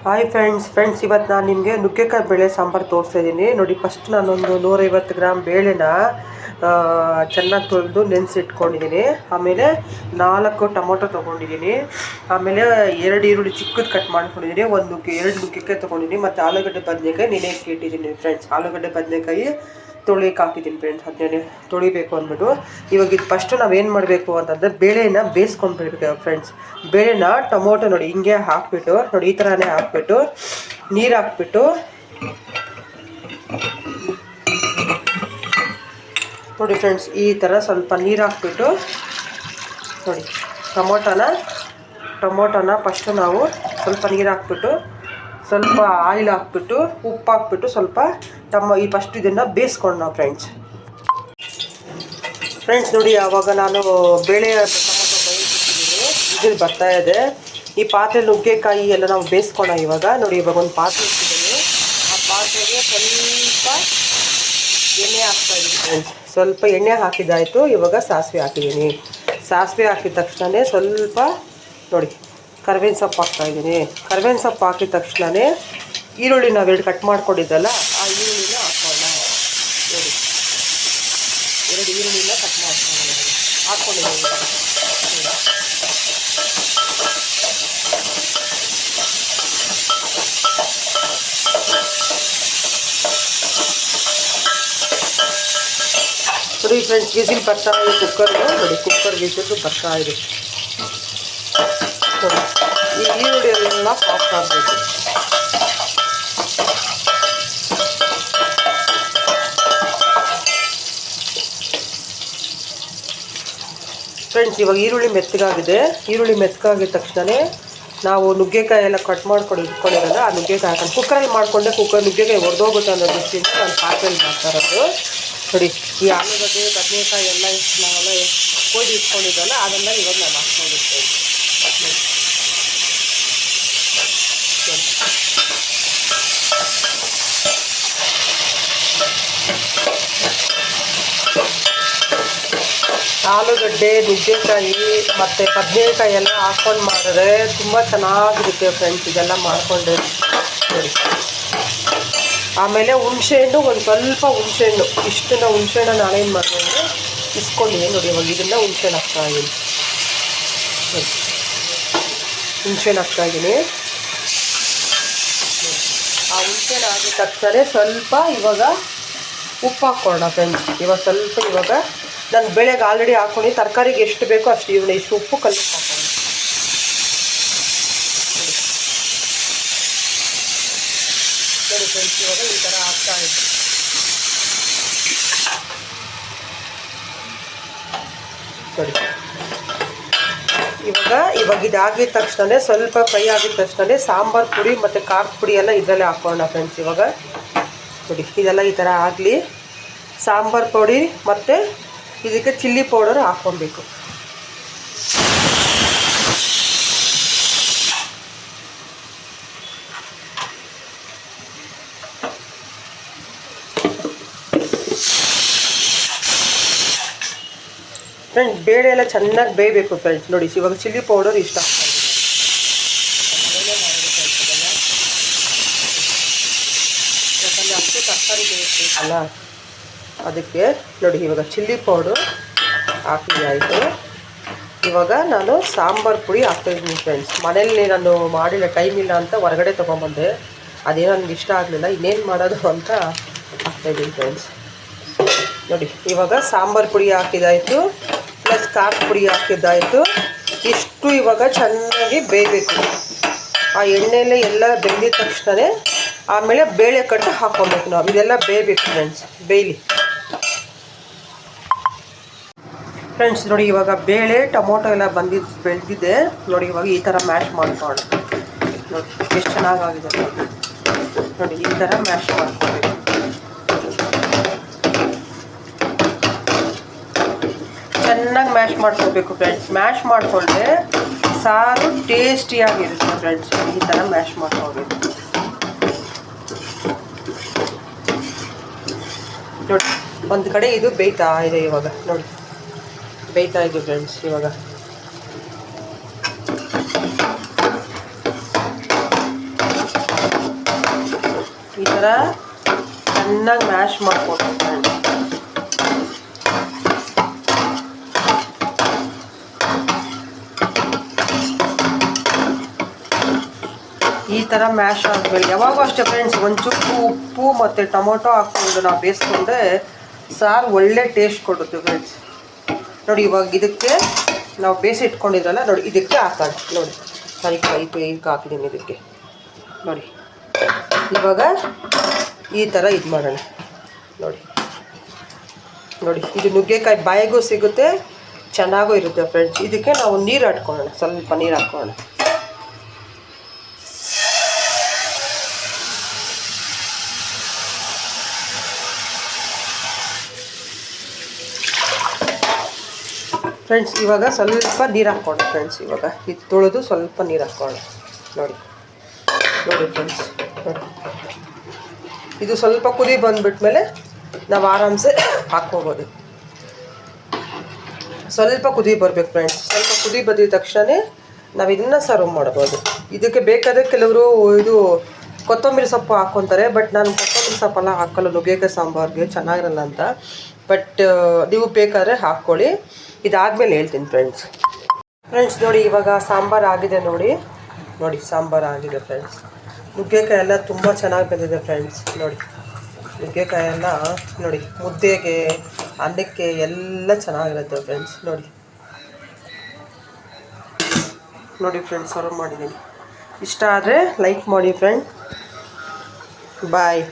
Hi friends ಇವತ್ತು ನಾನು ನಿಮಗೆ ನುಗ್ಗೆಕಾಯಿ ಬೇಳೆ ಸಾಂಬಾರು ತೋರಿಸ್ತಾ ಇದ್ದೀನಿ ನೋಡಿ. ಫಸ್ಟ್ ನಾನೊಂದು 150 ಗ್ರಾಮ್ ಬೇಳೆನ ಚೆನ್ನಾಗಿ ತೊಳೆದು ನೆನೆಸಿಟ್ಕೊಂಡಿದ್ದೀನಿ. ಆಮೇಲೆ 4 ಟೊಮೊಟೊ ತೊಗೊಂಡಿದ್ದೀನಿ. ಆಮೇಲೆ 2 ಈರುಳ್ಳಿ ಚಿಕ್ಕದು ಕಟ್ ಮಾಡ್ಕೊಂಡಿದ್ದೀನಿ. 2 ನುಗ್ಗೆಕಾಯಿ ತೊಗೊಂಡಿದ್ದೀನಿ. ಮತ್ತು ಆಲೂಗಡ್ಡೆ ಬದನೆಕಾಯಿ ನೆನೆಯಕ್ಕೆ ಇಟ್ಟಿದ್ದೀನಿ ಫ್ರೆಂಡ್ಸ್. ಆಲೂಗಡ್ಡೆ ಬದನೆಕಾಯಿ ತೊಳಿಯಕ್ಕೆ ಹಾಕಿದ್ದೀನಿ ಫ್ರೆಂಡ್ಸ್. ಅದನ್ನೇ ತೊಳಿಬೇಕು ಅಂದ್ಬಿಟ್ಟು ಇವಾಗ ಇದು ಫಸ್ಟು ನಾವೇನು ಮಾಡಬೇಕು ಅಂತಂದರೆ ಬೇಳೆನ ಬೇಯಿಸ್ಕೊಂಡ್ಬಿಡ್ಬೇಕು ಫ್ರೆಂಡ್ಸ್. ಬೇಳೆನ ಟೊಮೊಟೊ ನೋಡಿ ಹಿಂಗೆ ಹಾಕ್ಬಿಟ್ಟು ನೋಡಿ ಈ ಥರನೇ ಹಾಕ್ಬಿಟ್ಟು ನೀರು ಹಾಕ್ಬಿಟ್ಟು ನೋಡಿ ಫ್ರೆಂಡ್ಸ್ ಈ ಥರ ಸ್ವಲ್ಪ ನೀರು ಹಾಕ್ಬಿಟ್ಟು ನೋಡಿ ಟೊಮೊಟೊನ ಫಸ್ಟು ನಾವು ಸ್ವಲ್ಪ ನೀರು ಹಾಕ್ಬಿಟ್ಟು ಸ್ವಲ್ಪ ಆಯಿಲ್ ಹಾಕ್ಬಿಟ್ಟು ಉಪ್ಪು ಹಾಕ್ಬಿಟ್ಟು ಸ್ವಲ್ಪ ಈ ಫಸ್ಟ್ ಇದನ್ನು ಬೇಯಿಸ್ಕೊಂಡು ನಾವು ಫ್ರೆಂಡ್ಸ್ ನೋಡಿ. ಆವಾಗ ನಾನು ಬೇಳೆ ಟೊಮೊಟೊ ಬೇಯಿಸಿದ್ದೀನಿ, ಇದು ಬರ್ತಾ ಇದೆ. ಈ ಪಾತ್ರೆ ನುಗ್ಗೆಕಾಯಿ ಎಲ್ಲ ನಾವು ಬೇಯಿಸ್ಕೊಳ. ಇವಾಗ ನೋಡಿ ಇವಾಗ ಒಂದು ಪಾತ್ರೆ ಇಟ್ಟಿದ್ದೀನಿ. ಆ ಪಾತ್ರೆಗೆ ಸ್ವಲ್ಪ ಎಣ್ಣೆ ಹಾಕ್ತಾಯಿದ್ದೀನಿ ಫ್ರೆಂಡ್ಸ್. ಸ್ವಲ್ಪ ಎಣ್ಣೆ ಹಾಕಿದ್ದಾಯಿತು. ಇವಾಗ ಸಾಸಿವೆ ಹಾಕಿದ್ದೀನಿ. ಸಾಸಿವೆ ಹಾಕಿದ ತಕ್ಷಣ ಸ್ವಲ್ಪ ನೋಡಿ ಕರಿಬೇವಿನ ಸೊಪ್ಪು ಹಾಕ್ತಾಯಿದ್ದೀನಿ. ಕರಿಬೇವಿನ ಸೊಪ್ಪು ಹಾಕಿದ ತಕ್ಷಣ ಈರುಳ್ಳಿ ನಾವೆರಡು ಕಟ್ ಮಾಡ್ಕೊಂಡಿದ್ದಲ್ಲ ಆ ಈರುಳ್ಳಿನ ಹಾಕೋಣ. ನೋಡಿ 2 ಈರುಳ್ಳಿನ ಕಟ್ ಹಾಕ್ಕೊಂಡಿದ್ದೀನಿ. ನೋಡಿ ಫ್ರೆಂಡ್ಸ್ ವಿಸಿಲ್ ಬರ್ತಾ ಇದೆ ಕುಕ್ಕರ್ದು. ನೋಡಿ ಕುಕ್ಕರ್ ವಿಸಿಲ್ ಬರ್ತಾ ಇದೆ. ನೋಡಿ ಈ ಈರುಳ್ಳಿ ಎಲ್ಲ ಸಾಫ್ಟ್ ಆಗಬೇಕು. ಫ್ರೆಂಡ್ಸ್ ಇವಾಗ ಈರುಳ್ಳಿ ಮೆತ್ತಗಾಗಿದೆ. ಈರುಳ್ಳಿ ಮೆತ್ತಗಾಗಿದ ತಕ್ಷಣ ನಾವು ನುಗ್ಗೆಕಾಯಿ ಎಲ್ಲ ಕಟ್ ಇಟ್ಕೊಂಡಿರೋದು ಆ ನುಗ್ಗೆಕಾಯಿ ಹಾಕೊಂಡು ಕುಕ್ಕರಲ್ಲಿ ಮಾಡಿಕೊಂಡೆ ನುಗ್ಗೆಕಾಯಿ ಹೊಡೆದೋಗುತ್ತೆ ಅನ್ನೋ ದೃಷ್ಟಿಯಿಂದ ನಾನು ಪಾತ್ರೆಯಲ್ಲಿ ಮಾಡ್ತಾ ಇರೋದು. ನೋಡಿ ಈ ಆಲೂಗಡ್ಡೆ ಬದನೆಕಾಯಿ ಎಲ್ಲ ನಾವೆಲ್ಲ ಕೊಯ್ದು ಇಟ್ಕೊಂಡಿದ್ದಲ್ಲ ಅದನ್ನು ಇವಾಗ ನಾನು ಹಾಕ್ಕೊಂಡಿರ್ತೇವೆ. ಆಲೂಗಡ್ಡೆ ನುಗ್ಗೆಕಾಯಿ ಮತ್ತು ಬದನೆಕಾಯಿ ಎಲ್ಲ ಹಾಕ್ಕೊಂಡು ಮಾಡಿದ್ರೆ ತುಂಬ ಚೆನ್ನಾಗಿರುತ್ತೆ ಫ್ರೆಂಡ್ಸ್. ಇದೆಲ್ಲ ಮಾಡಿಕೊಂಡೆ ನೋಡಿ. ಆಮೇಲೆ ಹುಣಸೆಹಣ್ಣು ಒಂದು ಸ್ವಲ್ಪ ಹುಣಸೆಹಣ್ಣು ಇಷ್ಟನ್ನು ಹುಣಸೆಹಣ್ಣು ನಾನೇನು ಮಾಡಿದೆ ಅಂದರೆ ಇಸ್ಕೊಂಡಿದ್ದೀನಿ ನೋಡಿ. ಇವಾಗ ಇದನ್ನು ಹುಣಸೆಹಣ್ಣು ಹಾಕ್ತಾಯಿದ್ದೀನಿ. ಹುಣಸೆಹಣ್ಣು ಹಾಕ್ತಾಯಿದ್ದೀನಿ. ಆ ಹುಣಸೆಹಣ್ಣು ಆಗಿದ ತಕ್ಷಣ ಸ್ವಲ್ಪ ಇವಾಗ ಉಪ್ಪು ಹಾಕ್ಕೊಳ್ಳೋಣ ಫ್ರೆಂಡ್ಸ್. ಇವಾಗ ನಾನು ಬೇಳೆಗೆ ಆಲ್ರೆಡಿ ಹಾಕ್ಕೊಂಡು ತರಕಾರಿಗೆ ಎಷ್ಟು ಬೇಕೋ ಅಷ್ಟು ಇಷ್ಟು ಉಪ್ಪು ಕಲಿಸಿ ಹಾಕೋಣ. ನೋಡಿ ಫ್ರೆಂಡ್ಸ್ ಇವಾಗ ಈ ಥರ ಹಾಕ್ತಾ ಇದೆ. ನೋಡಿ ಇವಾಗ ಇದಾಗಿದ ತಕ್ಷಣ ಸ್ವಲ್ಪ ಫ್ರೈ ಆಗಿದ ತಕ್ಷಣ ಸಾಂಬಾರು ಪುಡಿ ಮತ್ತು ಖಾರದ ಪುಡಿ ಎಲ್ಲ ಇದರಲ್ಲೇ ಹಾಕೋಣ ಫ್ರೆಂಡ್ಸ್. ಇವಾಗ ನೋಡಿ ಇದೆಲ್ಲ ಈ ಥರ ಆಗಲಿ. ಸಾಂಬಾರು ಪುಡಿ ಮತ್ತು ಇದಕ್ಕೆ ಚಿಲ್ಲಿ ಪೌಡರ್ ಹಾಕ್ಕೊಬೇಕು. ಫ್ರೆಂಡ್ಸ್ ಬೇಳೆ ಎಲ್ಲ ಚೆನ್ನಾಗಿ ಬೇಯಬೇಕು ಫ್ರೆಂಡ್ಸ್. ನೋಡಿ ಇವಾಗ ಚಿಲ್ಲಿ ಪೌಡರ್ ಇಷ್ಟ ಯಾಕಂದರೆ ಅಷ್ಟು ತರಕಾರಿ ಬೇಯಿಸಬೇಕಲ್ಲ ಅದಕ್ಕೆ. ನೋಡಿ ಇವಾಗ ಚಿಲ್ಲಿ ಪೌಡರ್ ಹಾಕಿದ್ದಾಯಿತು. ಇವಾಗ ನಾನು ಸಾಂಬಾರು ಪುಡಿ ಹಾಕ್ತಾಯಿದ್ದೀನಿ ಫ್ರೆಂಡ್ಸ್. ಮನೇಲಿ ನಾನು ಮಾಡಿಲ್ಲ, ಟೈಮ್ ಇಲ್ಲ ಅಂತ ಹೊರಗಡೆ ತೊಗೊಂಬಂದೆ. ಅದೇನೋ ನನಗೆ ಇಷ್ಟ ಆಗಲಿಲ್ಲ. ಇನ್ನೇನು ಮಾಡೋದು ಅಂತ ಹಾಕ್ತಾಯಿದ್ದೀನಿ ಫ್ರೆಂಡ್ಸ್. ನೋಡಿ ಇವಾಗ ಸಾಂಬಾರು ಪುಡಿ ಹಾಕಿದ್ದಾಯಿತು ಪ್ಲಸ್ ಖಾರದ ಪುಡಿ ಹಾಕಿದ್ದಾಯಿತು. ಇಷ್ಟು ಇವಾಗ ಚೆನ್ನಾಗಿ ಬೇಯಬೇಕು. ಆ ಎಣ್ಣೆಯಲ್ಲೇ ಎಲ್ಲ ಬೆಂದಿದ ತಕ್ಷಣ ಆಮೇಲೆ ಬೇಳೆ ಕಟ್ಟು ಹಾಕ್ಕೊಬೇಕು ನಾವು. ಇದೆಲ್ಲ ಬೇಯಬೇಕು ಫ್ರೆಂಡ್ಸ್, ಬೇಯಲಿ ಫ್ರೆಂಡ್ಸ್. ನೋಡಿ ಇವಾಗ ಬೇಳೆ ಟೊಮೊಟೊ ಎಲ್ಲ ಬೆಳೆದಿದೆ ನೋಡಿ. ಇವಾಗ ಈ ಥರ ಮ್ಯಾಶ್ ಮಾಡ್ಕೊಂಡು ನೋಡಿ ಎಷ್ಟು ಚೆನ್ನಾಗಾಗಿದೆ ನೋಡಿ. ಈ ಥರ ಮ್ಯಾಶ್ ಮಾಡ್ಕೊಬೇಕು. ಚೆನ್ನಾಗಿ ಮ್ಯಾಶ್ ಮಾಡ್ಕೋಬೇಕು ಫ್ರೆಂಡ್ಸ್. ಮ್ಯಾಶ್ ಮಾಡಿಕೊಂಡ್ರೆ ಸಾರು ಟೇಸ್ಟಿಯಾಗಿರುತ್ತೆ ಫ್ರೆಂಡ್ಸ್. ಈ ಥರ ಮ್ಯಾಶ್ ಮಾಡ್ಕೋಬೇಕು ನೋಡಿ. ಒಂದು ಕಡೆ ಇದು ಬೇಯ್ತಾ ಇದೆ. ಇವಾಗ ನೋಡಿ ಬೇಯ್ತಾ ಇದೆ ಫ್ರೆಂಡ್ಸ್. ಇವಾಗ ಥರ ಚೆನ್ನಾಗಿ ಮ್ಯಾಶ್ ಮಾಡ್ಕೊಂಡು ಈ ಥರ ಮ್ಯಾಶ್ ಆದಮೇಲೆ ಯಾವಾಗೂ ಅಷ್ಟೇ ಫ್ರೆಂಡ್ಸ್ ಒಂಚೂರು ಉಪ್ಪು ಮತ್ತು ಟೊಮೊಟೊ ಹಾಕ್ಕೊಂಡು ನಾವು ಬೇಯಿಸ್ಕೊಂಡ್ರೆ ಸಾರು ಒಳ್ಳೆ ಟೇಸ್ಟ್ ಕೊಡುತ್ತೆ ಫ್ರೆಂಡ್ಸ್. ನೋಡಿ ಇವಾಗ ಇದಕ್ಕೆ ನಾವು ಬೇಯಿಸಿ ಇಟ್ಕೊಂಡಿದ್ರಲ್ಲ ನೋಡಿ ಇದಕ್ಕೆ ಹಾಕೋಣ. ನೋಡಿ ಸರಿ ಇದಕ್ಕೆ ಹಾಕಿದ್ದೀನಿ ಇದಕ್ಕೆ. ನೋಡಿ ಇವಾಗ ಈ ಥರ ಇದು ಮಾಡೋಣ. ನೋಡಿ ನೋಡಿ ಇದು ನುಗ್ಗೆಕಾಯಿ ಬಾಯಿಗೂ ಸಿಗುತ್ತೆ, ಚೆನ್ನಾಗೂ ಇರುತ್ತೆ ಫ್ರೆಂಡ್ಸ್. ಇದಕ್ಕೆ ನಾವು ನೀರು ಹಾಕ್ಕೊಳ್ಳೋಣ, ಸ್ವಲ್ಪ ನೀರು ಹಾಕ್ಕೊಳ್ಳೋಣ. ಫ್ರೆಂಡ್ಸ್ ಇವಾಗ ಸ್ವಲ್ಪ ನೀರು ಹಾಕ್ಕೊಳ್ಳೋಣ ಫ್ರೆಂಡ್ಸ್. ಇವಾಗ ಇದು ತೊಳೆದು ಸ್ವಲ್ಪ ನೀರು ಹಾಕ್ಕೊಳ್ಳೋಣ. ನೋಡಿ ನೋಡಿ ಫ್ರೆಂಡ್ಸ್, ನೋಡಿ ಇದು ಸ್ವಲ್ಪ ಕುದಿ ಬಂದುಬಿಟ್ಮೇಲೆ ನಾವು ಆರಾಮ್ಸೆ ಹಾಕ್ಕೋಬೋದು. ಸ್ವಲ್ಪ ಕುದಿ ಬರಬೇಕು ಫ್ರೆಂಡ್ಸ್. ಸ್ವಲ್ಪ ಕುದಿ ಬಂದಿದ ತಕ್ಷಣ ನಾವು ಇದನ್ನು ಸರ್ವ್ ಮಾಡ್ಬೋದು. ಇದಕ್ಕೆ ಬೇಕಾದರೆ ಕೆಲವರು ಇದು ಕೊತ್ತಂಬರಿ ಸೊಪ್ಪು ಹಾಕ್ಕೊತಾರೆ, ಬಟ್ ನಾನು ಕೊತ್ತಂಬರಿ ಸೊಪ್ಪೆಲ್ಲ ಹಾಕೋಲ್ಲ ನುಗ್ಗೆಕಾಯಿ ಸಾಂಬಾರಿಗೆ, ಚೆನ್ನಾಗಿರಲ್ಲ ಅಂತ. ಬಟ್ ನೀವು ಬೇಕಾದರೆ ಹಾಕ್ಕೊಳ್ಳಿ. ಇದಾದಮೇಲೆ ಹೇಳ್ತೀನಿ ಫ್ರೆಂಡ್ಸ್. ನೋಡಿ ಇವಾಗ ಸಾಂಬಾರು ಆಗಿದೆ. ನೋಡಿ ನೋಡಿ ಸಾಂಬಾರು ಆಗಿದೆ ಫ್ರೆಂಡ್ಸ್. ನುಗ್ಗೆಕಾಯಿ ಎಲ್ಲ ತುಂಬ ಚೆನ್ನಾಗಿ ಬಂದಿದೆ ಫ್ರೆಂಡ್ಸ್. ನೋಡಿ ನುಗ್ಗೆಕಾಯಿ ಎಲ್ಲ ನೋಡಿ ಮುದ್ದೆಗೆ, ಅನ್ನಕ್ಕೆ ಎಲ್ಲ ಚೆನ್ನಾಗಿರುತ್ತೆ ಫ್ರೆಂಡ್ಸ್. ನೋಡಿ ನೋಡಿ ಫ್ರೆಂಡ್ಸ್, ಸರ್ವ್ ಮಾಡಿದ್ದೀನಿ. ಇಷ್ಟ ಆದರೆ ಲೈಕ್ ಮಾಡಿ ಫ್ರೆಂಡ್. ಬಾಯ್.